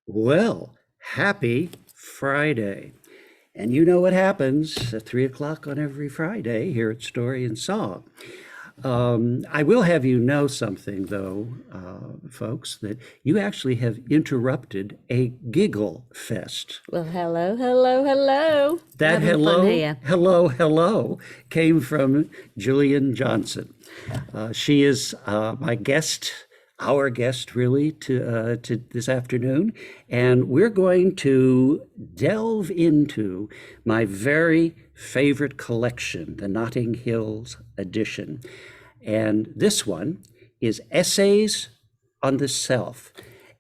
Well, happy Friday. And you know what happens at 3 o'clock on every Friday here at Story and Song. I will have you know something, though, folks, that you actually have interrupted a giggle fest. Well, hello, hello, hello. That Having fun here. hello came from Gillian Johnson. She is my guest, our guest, really, to this afternoon, and we're going to delve into my very favorite collection, the Notting Hills edition, and this one is Essays on the Self,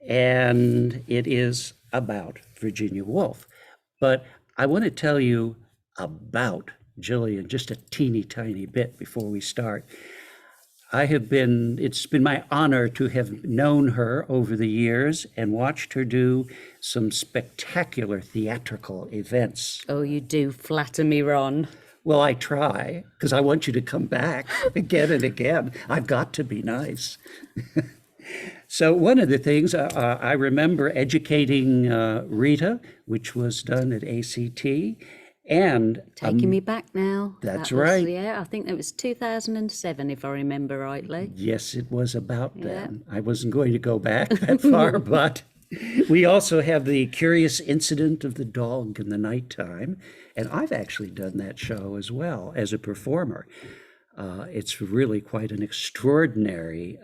and it is about Virginia Woolf. But I want to tell you about Gillian just a teeny tiny bit before we start. It's been my honor to have known her over the years and watched her do some spectacular theatrical events. Oh, you do flatter me, Ron. Well, I try, because I want you to come back again and again. I've got to be nice. So one of the things I remember educating Rita, which was done at ACT, and Taking me back now. that's That was, right. Yeah, I think it was 2007, if I remember rightly. Yes, it was about then. I wasn't going to go back that far, but we also have the curious incident of the dog in the nighttime, and I've actually done that show as well as a performer. It's really quite an extraordinary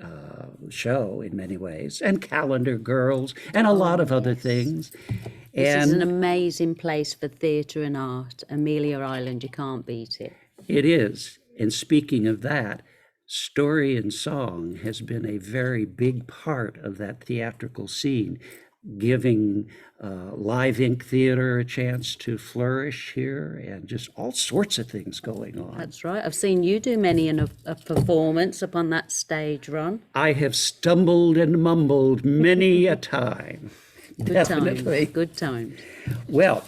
show in many ways, and Calendar Girls, and a lot of other things. This is an And amazing place for theatre and art. Amelia Island, you can't beat it. it is. And speaking of that, Story and Song has been a very big part of that theatrical scene, giving live ink theater a chance to flourish here and just all sorts of things going on. That's right. I've seen you do many a performance up on that stage, Ron. I have stumbled and mumbled many a time. Good Definitely. times. Good times. Well,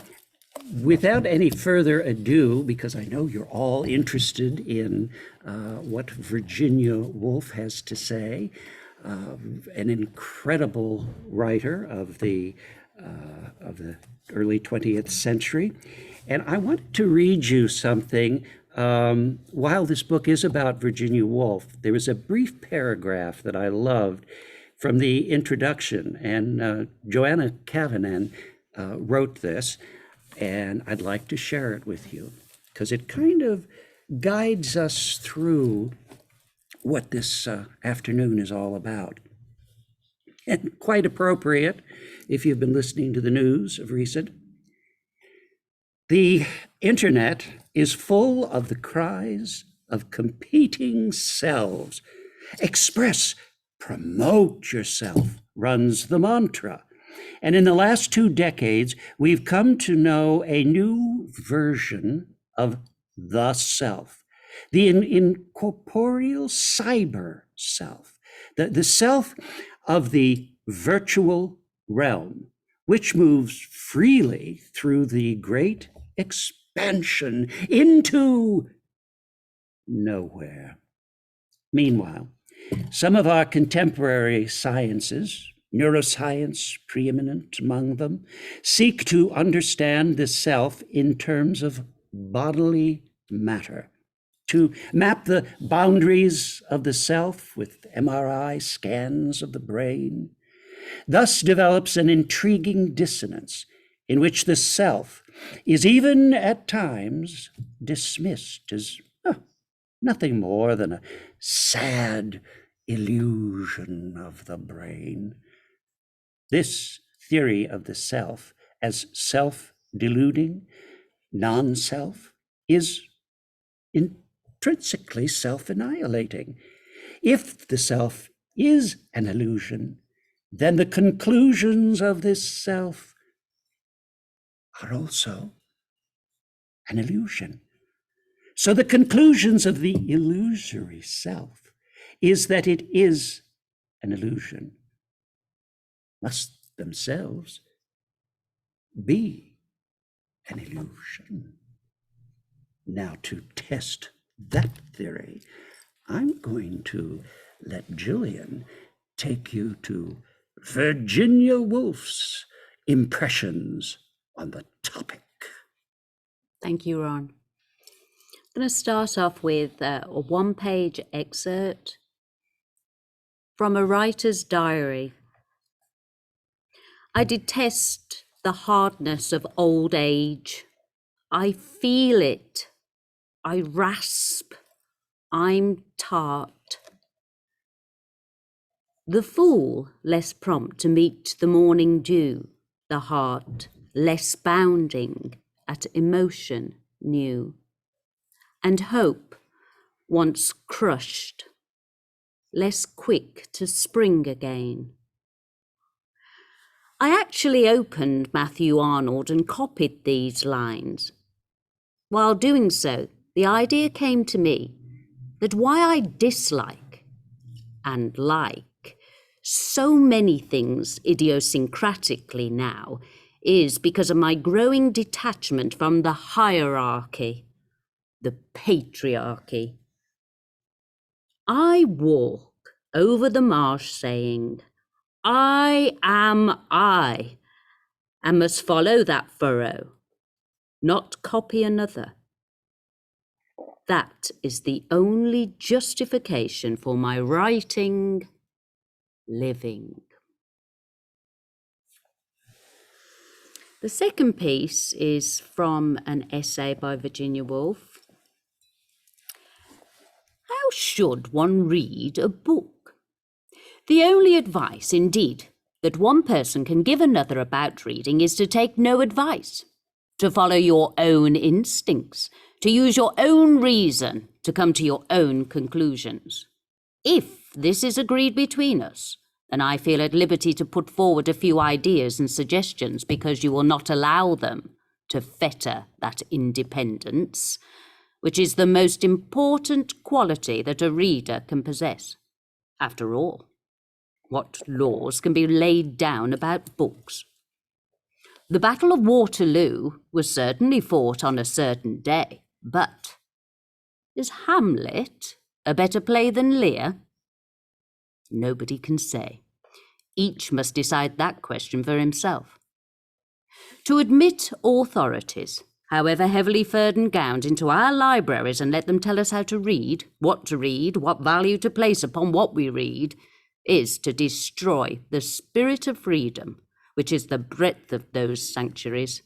without any further ado, because I know you're all interested in what Virginia Woolf has to say, an incredible writer of the early 20th century. And I wanted to read you something. While this book is about Virginia Woolf, there was a brief paragraph that I loved from the introduction, and Joanna Kavenna wrote this, and I'd like to share it with you because it kind of guides us through what this afternoon is all about. And quite appropriate if you've been listening to the news of recent. The internet is full of the cries of competing selves. Express, promote yourself, runs the mantra. And in the last 2 decades, we've come to know a new version of the self, the incorporeal cyber self, the self of the virtual realm, which moves freely through the great expansion into nowhere. Meanwhile, some of our contemporary sciences, neuroscience preeminent among them, seek to understand the self in terms of bodily matter, to map the boundaries of the self with MRI scans of the brain. Thus develops an intriguing dissonance in which the self is even at times dismissed as nothing more than a sad illusion of the brain. This theory of the self as self-deluding, non-self, is intrinsically self-annihilating. If the self is an illusion, then the conclusions of this self are also an illusion. So the conclusions of the illusory self is that it is an illusion, must themselves be an illusion. Now, to test that theory, I'm going to let Gillian take you to Virginia Woolf's impressions on the topic. Thank you, Ron. I'm going to start off with a one-page excerpt from a writer's diary. I detest the hardness of old age. I feel it. I rasp. I'm tart. The fool less prompt to meet the morning dew, the heart less bounding at emotion new, and hope once crushed, less quick to spring again. I actually opened Matthew Arnold and copied these lines. While doing so, the idea came to me that why I dislike and like so many things idiosyncratically now is because of my growing detachment from the hierarchy, the patriarchy. I walk over the marsh saying, I am I, and must follow that furrow, not copy another. That is the only justification for my writing, living. The second piece is from an essay by Virginia Woolf. How should one read a book? The only advice, indeed, that one person can give another about reading is to take no advice, to follow your own instincts, to use your own reason to come to your own conclusions. If this is agreed between us, then I feel at liberty to put forward a few ideas and suggestions because you will not allow them to fetter that independence, which is the most important quality that a reader can possess. After all, what laws can be laid down about books? The Battle of Waterloo was certainly fought on a certain day, but is Hamlet a better play than Lear? Nobody can say. Each must decide that question for himself. To admit authorities, however heavily furred and gowned, into our libraries and let them tell us how to read, what value to place upon what we read, is to destroy the spirit of freedom, which is the breadth of those sanctuaries.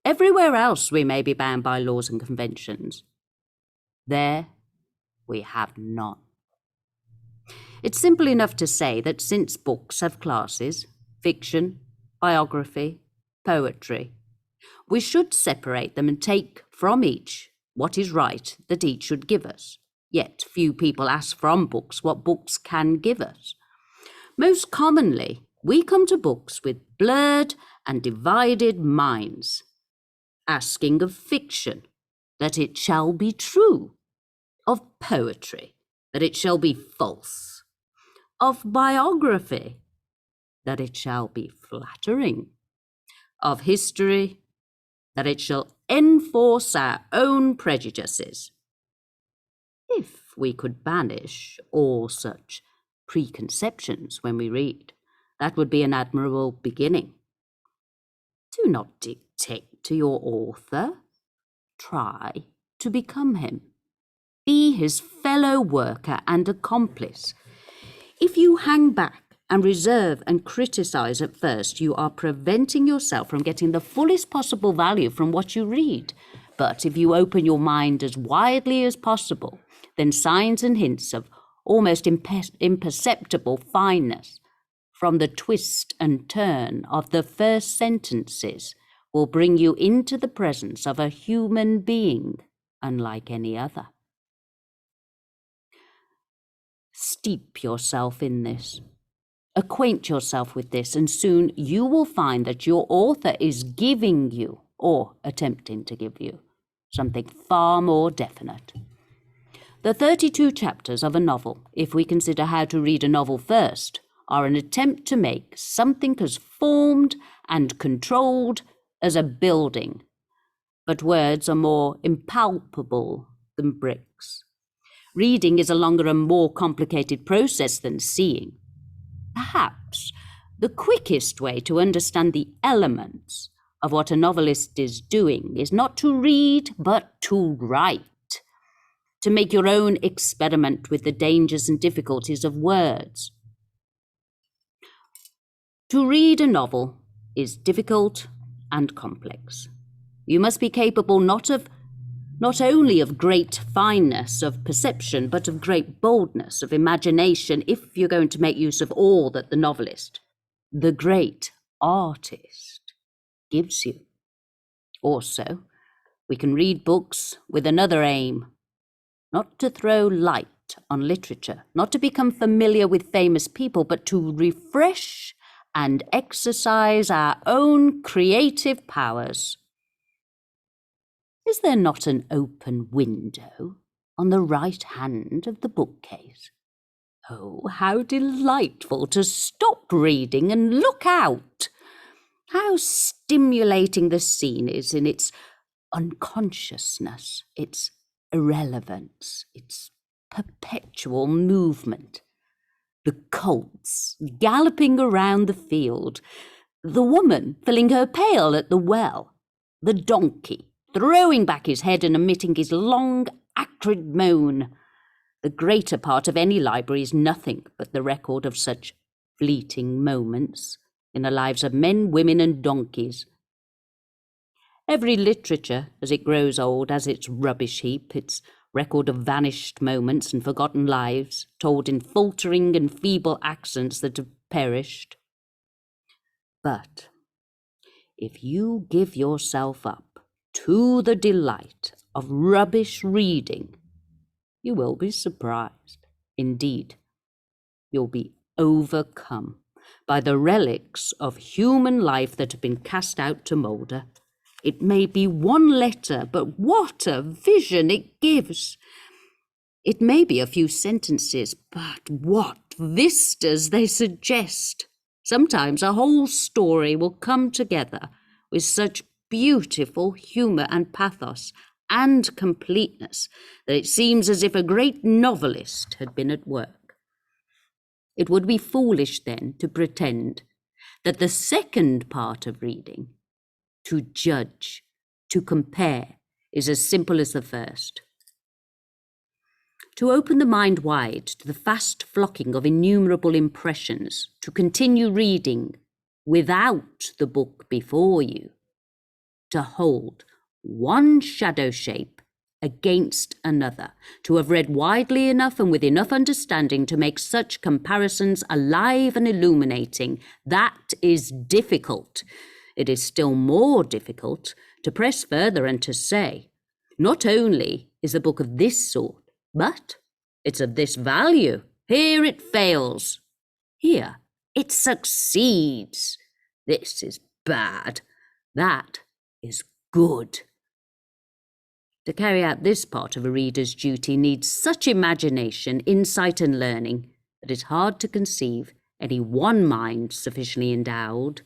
Everywhere else we may be bound by laws and conventions. There we have none. It's simple enough to say that since books have classes, fiction, biography, poetry, we should separate them and take from each what is right that each should give us. Yet few people ask from books what books can give us. Most commonly, we come to books with blurred and divided minds, asking of fiction that it shall be true, of poetry that it shall be false, of biography that it shall be flattering, of history that it shall enforce our own prejudices. If we could banish all such preconceptions when we read, that would be an admirable beginning. Do not dictate to your author. Try to become him. Be his fellow worker and accomplice. If you hang back and reserve and criticize at first, you are preventing yourself from getting the fullest possible value from what you read. But if you open your mind as widely as possible, then signs and hints of almost imperceptible fineness from the twist and turn of the first sentences will bring you into the presence of a human being unlike any other. Steep yourself in this. Acquaint yourself with this, and soon you will find that your author is giving you, or attempting to give you, something far more definite. The 32 chapters of a novel, if we consider how to read a novel first, are an attempt to make something as formed and controlled as a building. But words are more impalpable than bricks. Reading is a longer and more complicated process than seeing. Perhaps The quickest way to understand the elements of what a novelist is doing is not to read, but to write, to make your own experiment with the dangers and difficulties of words. To read a novel is difficult and complex. You must be capable not only of great fineness of perception, but of great boldness of imagination if you're going to make use of all that the novelist, the great artist, gives you. Also, we can read books with another aim, not to throw light on literature, not to become familiar with famous people, but to refresh and exercise our own creative powers. Is there not an open window on the right hand of the bookcase? Oh, how delightful to stop reading and look out! How stimulating the scene is in its unconsciousness, its irrelevance, its perpetual movement. The colts galloping around the field, the woman filling her pail at the well, the donkey throwing back his head and emitting his long, acrid moan. The greater part of any library is nothing but the record of such fleeting moments in the lives of men, women, and donkeys. Every literature, as it grows old, has its rubbish heap, its record of vanished moments and forgotten lives, told in faltering and feeble accents that have perished. But if you give yourself up to the delight of rubbish reading, you will be surprised. Indeed, you'll be overcome by the relics of human life that have been cast out to moulder. It may be one letter, but what a vision it gives! It may be a few sentences, but what vistas they suggest! Sometimes a whole story will come together with such beautiful humour and pathos and completeness that it seems as if a great novelist had been at work. It would be foolish then to pretend that the second part of reading, to judge, to compare, is as simple as the first. To open the mind wide to the fast flocking of innumerable impressions, to continue reading without the book before you, to hold one shadow shape against another, to have read widely enough and with enough understanding to make such comparisons alive and illuminating, that is difficult. It is still more difficult to press further and to say, not only is a book of this sort, but it's of this value. Here it fails. Here it succeeds. This is bad. That is good. To carry out this part of a reader's duty needs such imagination, insight, and learning that it's hard to conceive any one mind sufficiently endowed.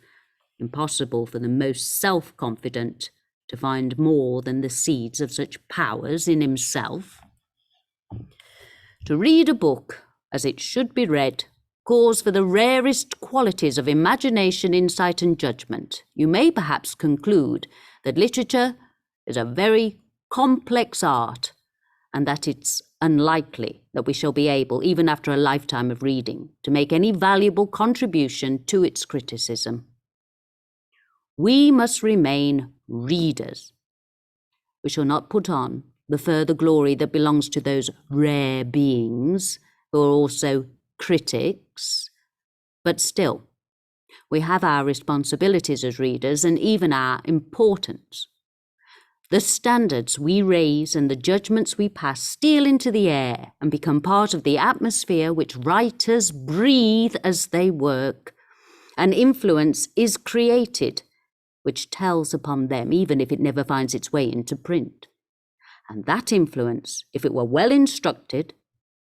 Impossible for the most self-confident to find more than the seeds of such powers in himself. To read a book as it should be read calls for the rarest qualities of imagination, insight, and judgment. You may perhaps conclude that literature is a very complex art, and that it's unlikely that we shall be able, even after a lifetime of reading, to make any valuable contribution to its criticism. We must remain readers. We shall not put on the further glory that belongs to those rare beings who are also critics, but still, we have our responsibilities as readers and even our importance. The standards we raise and the judgments we pass steal into the air and become part of the atmosphere which writers breathe as they work. An influence is created which tells upon them, even if it never finds its way into print. And that influence, if it were well instructed,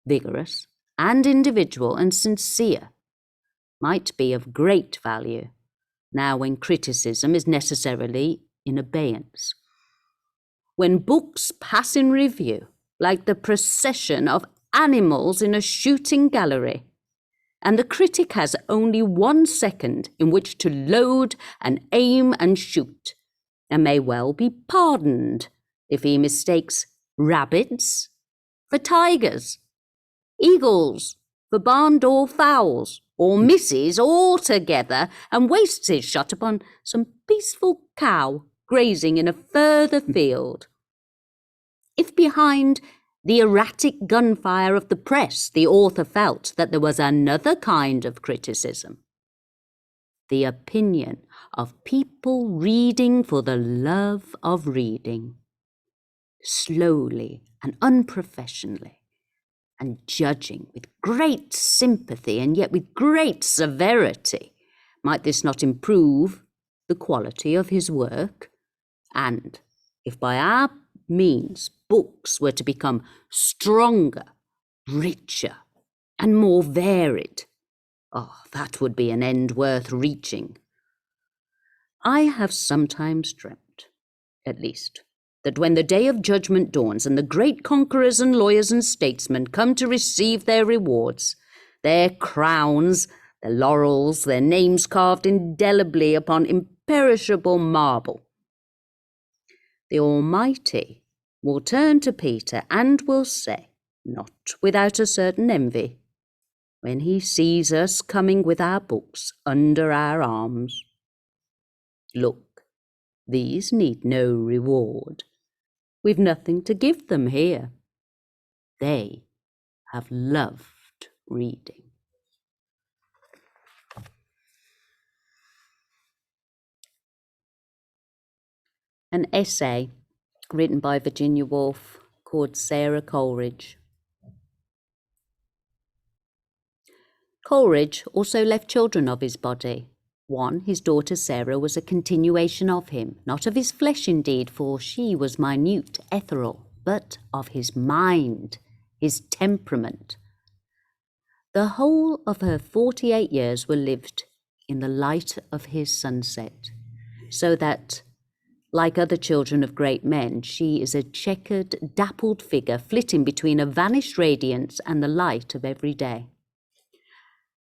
vigorous, and individual and sincere, might be of great value, now when criticism is necessarily in abeyance. When books pass in review, like the procession of animals in a shooting gallery, and the critic has only 1 second in which to load and aim and shoot, and may well be pardoned if he mistakes rabbits for tigers, eagles for barn door fowls, or misses altogether and wastes his shot upon some peaceful cow grazing in a further field. If behind the erratic gunfire of the press the author felt that there was another kind of criticism, the opinion of people reading for the love of reading, slowly and unprofessionally, and judging with great sympathy and yet with great severity, might this not improve the quality of his work? And if by our means books were to become stronger, richer, and more varied, that would be an end worth reaching. I have sometimes dreamt, at least, that when the day of judgment dawns and the great conquerors and lawyers and statesmen come to receive their rewards, their crowns, their laurels, their names carved indelibly upon imperishable marble, the Almighty will turn to Peter and will say, not without a certain envy, when he sees us coming with our books under our arms, "Look, these need no reward. We've nothing to give them here. They have loved reading." An essay written by Virginia Woolf called Sara Coleridge. Coleridge also left children of his body. One, his daughter Sara, was a continuation of him, not of his flesh indeed, for she was minute, ethereal, but of his mind, his temperament. The whole of her 48 years were lived in the light of his sunset, so that, like other children of great men, she is a checkered, dappled figure flitting between a vanished radiance and the light of every day.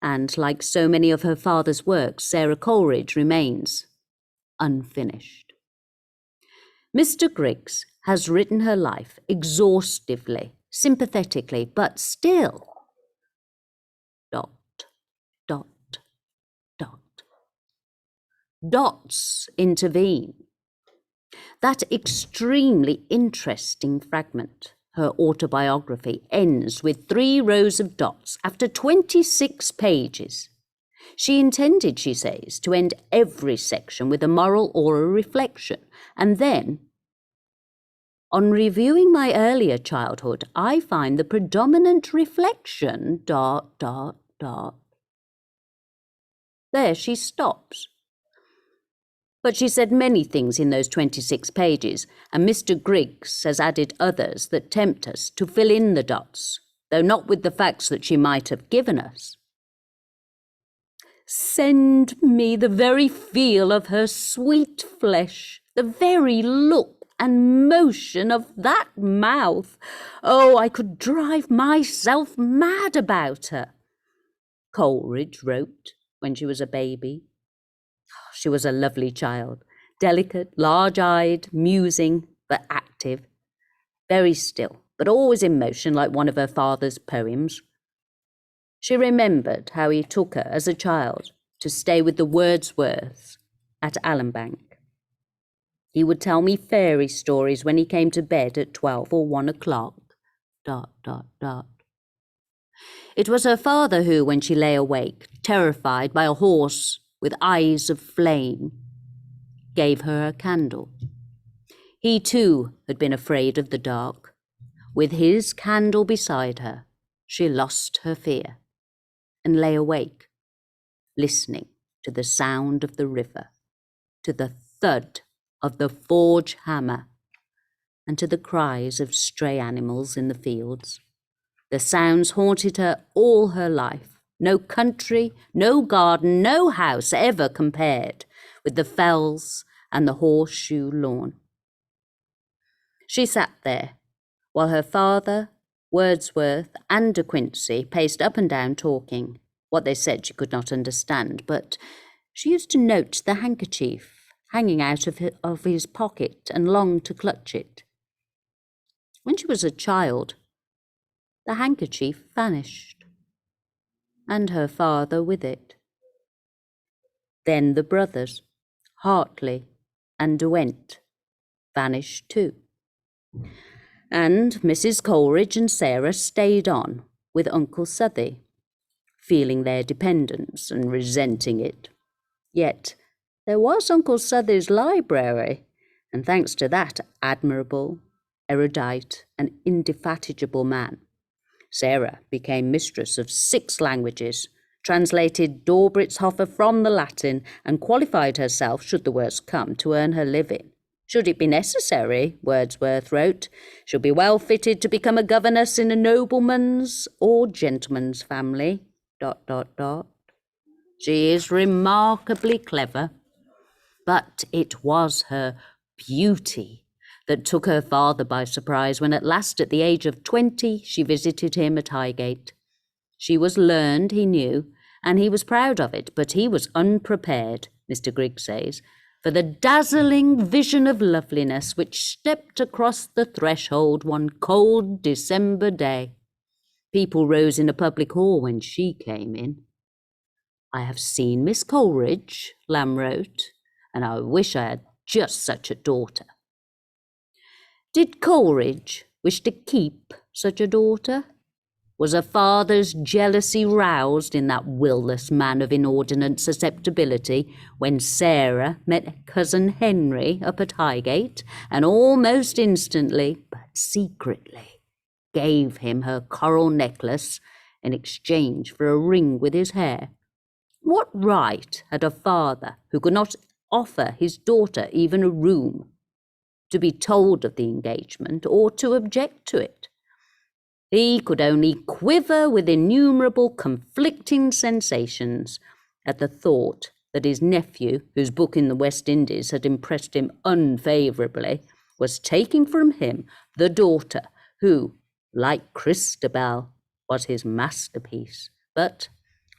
And like so many of her father's works, Sara Coleridge remains unfinished. Mr. Griggs has written her life exhaustively, sympathetically, but still, ... Dots intervene. That extremely interesting fragment, her autobiography, ends with 3 rows of dots after 26 pages. She intended, she says, to end every section with a moral or a reflection, and then, on reviewing my earlier childhood, I find the predominant reflection ... There she stops. But she said many things in those 26 pages, and Mr. Griggs has added others that tempt us to fill in the dots, though not with the facts that she might have given us. Send me the very feel of her sweet flesh, the very look and motion of that mouth. Oh, I could drive myself mad about her. Coleridge wrote when she was a baby. She was a lovely child, delicate, large-eyed, musing, but active, very still, but always in motion like one of her father's poems. She remembered how he took her as a child to stay with the Wordsworths at Allenbank. He would tell me fairy stories when he came to bed at 12 or 1 o'clock. ... It was her father who, when she lay awake, terrified by a horse with eyes of flame, gave her a candle. He too had been afraid of the dark. With his candle beside her, she lost her fear and lay awake, listening to the sound of the river, to the thud of the forge hammer, and to the cries of stray animals in the fields. The sounds haunted her all her life. No country, no garden, no house ever compared with the fells and the horseshoe lawn. She sat there while her father, Wordsworth, and De Quincey paced up and down talking, What they said she could not understand, but she used to note the handkerchief hanging out of his pocket and longed to clutch it. When she was a child, the handkerchief vanished, and her father with it. Then the brothers, Hartley and Derwent, vanished too. And Mrs. Coleridge and Sara stayed on with Uncle Southey, feeling their dependence and resenting it. Yet there was Uncle Southey's library, and thanks to that admirable, erudite, and indefatigable man, Sara became mistress of 6 languages, translated Dorbritzhofer from the Latin, and qualified herself, should the worst come, to earn her living. Should it be necessary, Wordsworth wrote, she'll be well fitted to become a governess in a nobleman's or gentleman's family, ... She is remarkably clever, but it was her beauty that took her father by surprise when at last, at the age of 20, she visited him at Highgate. She was learned, he knew, and he was proud of it, but he was unprepared, Mr. Grigg says, for the dazzling vision of loveliness which stepped across the threshold one cold December day. People rose in a public hall when she came in. I have seen Miss Coleridge, Lamb wrote, and I wish I had just such a daughter. Did Coleridge wish to keep such a daughter? Was a father's jealousy roused in that will-less man of inordinate susceptibility when Sara met cousin Henry up at Highgate and almost instantly, but secretly, gave him her coral necklace in exchange for a ring with his hair? What right had a father who could not offer his daughter even a room to be told of the engagement or to object to it? He could only quiver with innumerable conflicting sensations at the thought that his nephew, whose book in the West Indies had impressed him unfavourably, was taking from him the daughter who, like Christabel, was his masterpiece, but,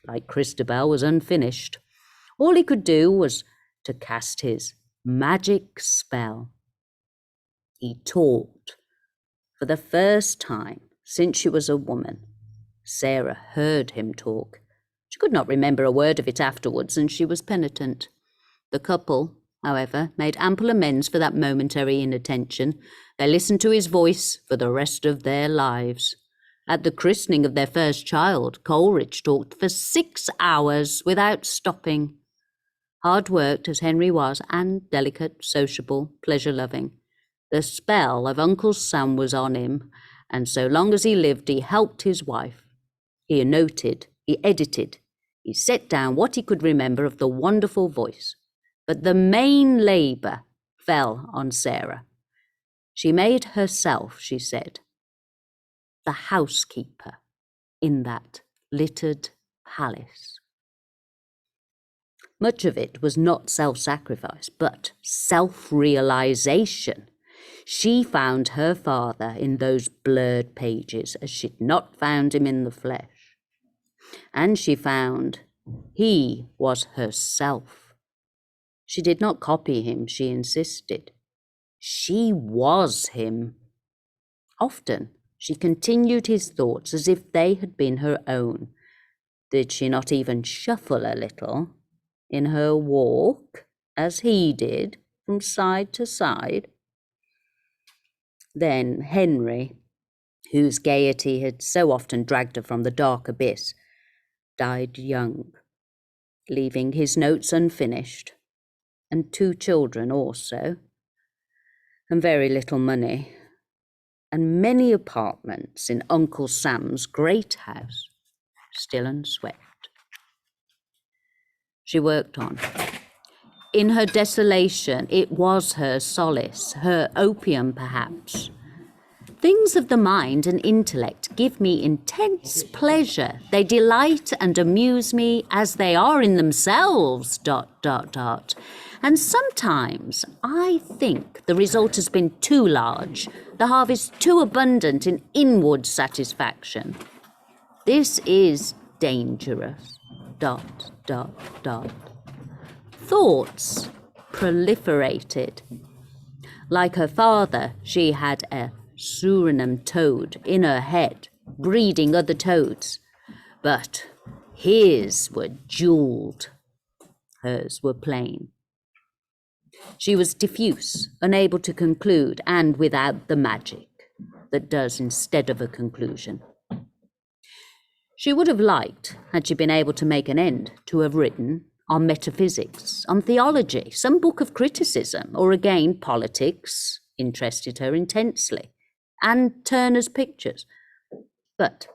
like Christabel, was unfinished. All he could do was to cast his magic spell. He talked for the first time since she was a woman. Sara heard him talk. She could not remember a word of it afterwards, and she was penitent. The couple, however, made ample amends for that momentary inattention. They listened to his voice for the rest of their lives. At the christening of their first child, Coleridge talked for 6 hours without stopping. Hard-worked as Henry was, and delicate, sociable, pleasure-loving, the spell of Uncle Sam was on him, and so long as he lived, he helped his wife. He noted, he edited, he set down what he could remember of the wonderful voice. But the main labour fell on Sara. She made herself, she said, the housekeeper in that littered palace. Much of it was not self-sacrifice, but self-realization. She found her father in those blurred pages as she'd not found him in the flesh. And she found he was herself. She did not copy him, she insisted. She was him. Often she continued his thoughts as if they had been her own. Did she not even shuffle a little in her walk, as he did, from side to side? Then Henry, whose gaiety had so often dragged her from the dark abyss, died young, leaving his notes unfinished, and 2 children also, and very little money, and many apartments in Uncle Sam's great house, still unswept. She worked on. In her desolation, it was her solace, her opium perhaps. Things of the mind and intellect give me intense pleasure. They delight and amuse me as they are in themselves, ... And sometimes I think the result has been too large, the harvest too abundant in inward satisfaction. This is dangerous. dot, dot, dot. Thoughts proliferated. Like her father, she had a Suriname toad in her head, breeding other toads. But his were jewelled. Hers were plain. She was diffuse, unable to conclude, and without the magic that does instead of a conclusion. She would have liked, had she been able to make an end, to have written on metaphysics, on theology, some book of criticism, or again politics interested her intensely, and Turner's pictures. But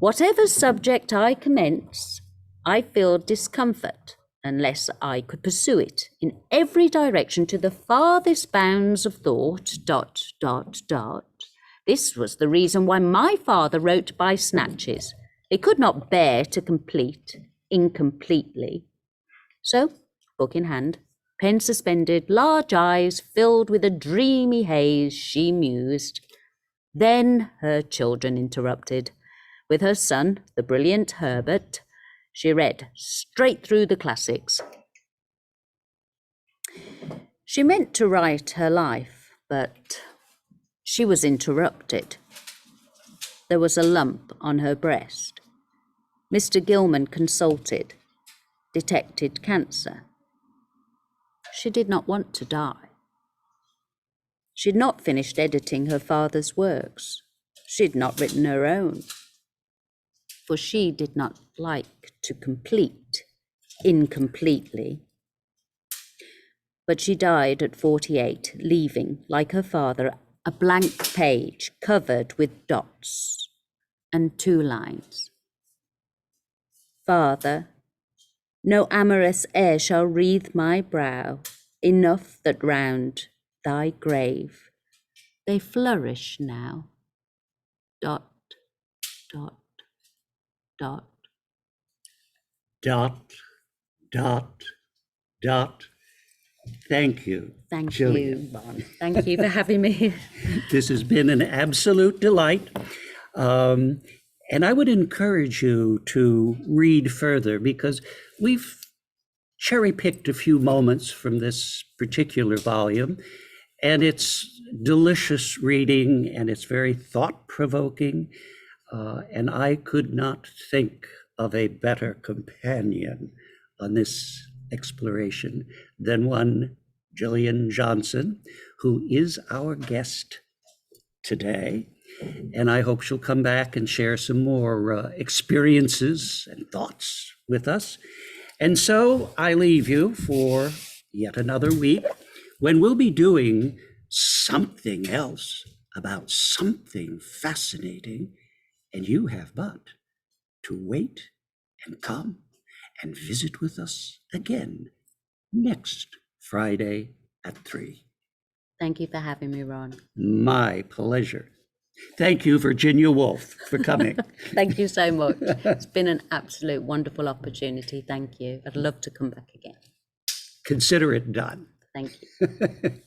whatever subject I commence, I feel discomfort unless I could pursue it in every direction to the farthest bounds of thought, dot, dot, dot. This was the reason why my father wrote by snatches. He could not bear to complete incompletely. So, book in hand, pen suspended, large eyes filled with a dreamy haze, she mused. Then her children interrupted. With her son, the brilliant Herbert, she read straight through the classics. She meant to write her life, but she was interrupted. There was a lump on her breast. Mr. Gilman consulted, detected cancer. She did not want to die. She'd not finished editing her father's works. She'd not written her own. For she did not like to complete incompletely. But she died at 48, leaving, like her father, a blank page covered with dots and 2 lines. Father, no amorous air shall wreathe my brow, enough that round thy grave they flourish now. Dot, dot, dot. Dot, dot, dot. Thank you. Thank Gillian you. Bond. Thank you for having me here. This has been an absolute delight. And I would encourage you to read further because we've cherry-picked a few moments from this particular volume, and it's delicious reading and it's very thought-provoking. And I could not think of a better companion on this exploration than one Gillian Johnson, who is our guest today. And I hope she'll come back and share some more experiences and thoughts with us. And so I leave you for yet another week when we'll be doing something else about something fascinating. And you have but to wait and come and visit with us again next Friday at 3. Thank you for having me, Ron. My pleasure. Thank you, Virginia Woolf, for coming. Thank you so much. It's been an absolute wonderful opportunity. Thank you. I'd love to come back again. Consider it done. Thank you.